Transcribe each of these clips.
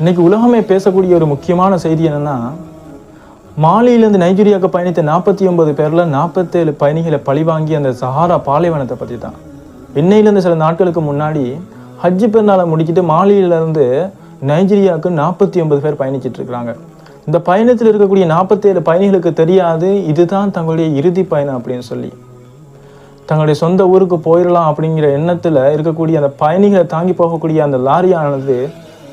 இன்னைக்கு உலகமே பேசக்கூடிய ஒரு முக்கியமான செய்தி என்னன்னா, மாலியிலிருந்து நைஜீரியாவுக்கு பயணித்த 49 பேர்ல 47 பயணிகளை பழிவாங்கி அந்த சஹாரா பாலைவனத்தை பற்றி தான். இன்னையிலேருந்து சில நாட்களுக்கு முன்னாடி ஹஜ்ஜி பெருநாளை முடிக்கிட்டு மாலியிலிருந்து நைஜீரியாவுக்கு 49 பேர் பயணிச்சிட்டு இருக்கிறாங்க. இந்த பயணத்தில் இருக்கக்கூடிய 47 பயணிகளுக்கு தெரியாது இதுதான் தங்களுடைய இறுதி பயணம் அப்படின்னு சொல்லி. தங்களுடைய சொந்த ஊருக்கு போயிடலாம் அப்படிங்கிற எண்ணத்தில் இருக்கக்கூடிய அந்த பயணிகளை தாங்கி போகக்கூடிய அந்த லாரியானது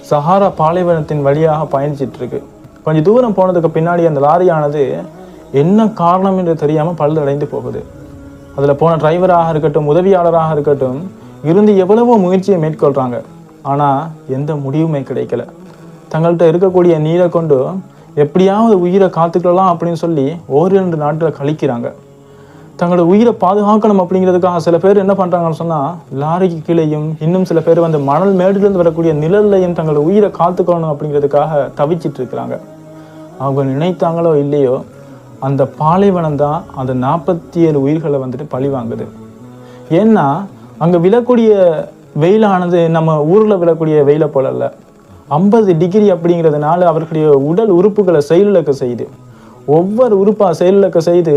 சஹாரா பாலைவனத்தின் வழியாக பயணிச்சிட்டு இருக்கு. கொஞ்சம் தூரம் போனதுக்கு பின்னாடி அந்த லாரியானது என்ன காரணம் என்று தெரியாமல் பழுதடைந்து போகுது. அதில் போன டிரைவராக இருக்கட்டும், உதவியாளராக இருக்கட்டும், இருந்து எவ்வளவோ முயற்சியை மேற்கொள்கிறாங்க. ஆனால் எந்த முடிவுமே கிடைக்கல. தங்கள்கிட்ட இருக்கக்கூடிய நீரை கொண்டு எப்படியாவது உயிரை காத்துக்கலாம் அப்படின்னு சொல்லி ஓரிரண்டு நாட்களை கழிக்கிறாங்க. தங்களோட உயிரை பாதுகாக்கணும் அப்படிங்கிறதுக்காக சில பேர் என்ன பண்ணுறாங்கன்னு சொன்னால், லாரிக்கு கீழேயும் இன்னும் சில பேர் வந்து மணல் மேடிலிருந்து வரக்கூடிய நிழல்லையும் தங்களோட உயிரை காத்துக்கணும் அப்படிங்கிறதுக்காக தவிச்சிட்டு இருக்கிறாங்க. அவங்க நினைத்தாங்களோ இல்லையோ, அந்த பாலைவனம் தான் அந்த 47 உயிர்களை வந்துட்டு பழி வாங்குது. ஏன்னா அங்கே விழக்கூடிய வெயிலானது நம்ம ஊரில் விழக்கூடிய வெயிலை போல இல்லை. 50 டிகிரி அப்படிங்கிறதுனால அவர்களுடைய உடல் உறுப்புகளை செயலிழக்க செய்யுது. ஒவ்வொரு உறுப்பாக செயலிழக்க செய்து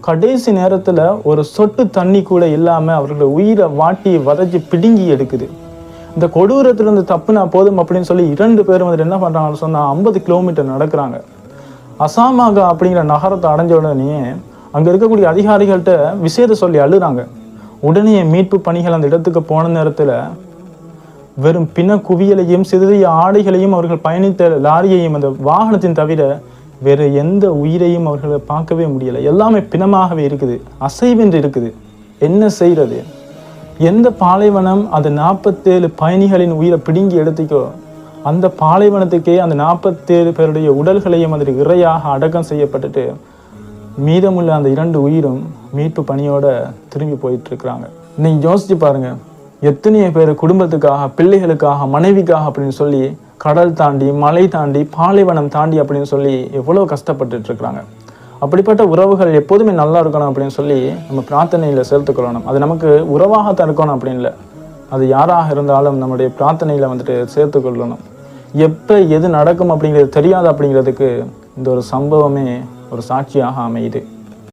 கடைசி நேரத்தில் ஒரு சொட்டு தண்ணி கூட இல்லாமல் அவர்களுடைய உயிரை வாட்டி வதச்சி பிடுங்கி எடுக்குது. இந்த கொடூரத்திலிருந்து தப்புனா போதும் அப்படின்னு சொல்லி 2 பேரும் வந்துட்டு என்ன பண்ணுறாங்கன்னு சொன்னால் 50 கிலோமீட்டர் நடக்கிறாங்க. அசாமாக அப்படிங்கிற நகரத்தை அடைஞ்ச உடனே அங்கே இருக்கக்கூடிய அதிகாரிகள்கிட்ட விஷயத்தை சொல்லி அழுறாங்க. உடனே மீட்பு பணிகள் அந்த இடத்துக்கு போன நேரத்தில் வெறும் பிண குவியலையும் சிதறிய ஆடைகளையும் அவர்கள் பயணித்த லாரியையும் அந்த வாகனத்தின் தவிர வேறு எந்த உயிரையும் அவர்களை பார்க்கவே முடியலை. எல்லாமே பிணமாகவே இருக்குது, அசைவென்று இருக்குது. என்ன செய்கிறது? எந்த பாலைவனம் அந்த 47 பயணிகளின் உயிரை பிடுங்கி எடுத்துக்கோ, அந்த பாலைவனத்துக்கே அந்த 47 பேருடைய உடல்களையும் அதில் இறையாக அடக்கம் செய்யப்பட்டுட்டு மீதமுள்ள அந்த 2 உயிரும் மீட்பு பணியோட திரும்பி போயிட்டு இருக்கிறாங்க. இன்னைக்கு யோசிச்சு பாருங்க, எத்தனையோ பேர் குடும்பத்துக்காக, பிள்ளைகளுக்காக, மனைவிக்காக அப்படின்னு சொல்லி கடல் தாண்டி, மலை தாண்டி, பாலைவனம் தாண்டி அப்படின்னு சொல்லி எவ்வளோ கஷ்டப்பட்டுட்டு இருக்கிறாங்க. அப்படிப்பட்ட உறவுகள் எப்போதுமே நல்லா இருக்கணும் அப்படின்னு சொல்லி நம்ம பிரார்த்தனையில் சேர்த்துக்கொள்ளணும். அது நமக்கு உறவாகத்தான் இருக்கணும் அப்படின்னு இல்லை, அது யாராக இருந்தாலும் நம்முடைய பிரார்த்தனையில் வந்துட்டு சேர்த்துக்கொள்ளணும். எப்போ எது நடக்கும் அப்படிங்கிறது தெரியாது அப்படிங்கிறதுக்கு இந்த ஒரு சம்பவமே ஒரு சாட்சியாக அமையுது.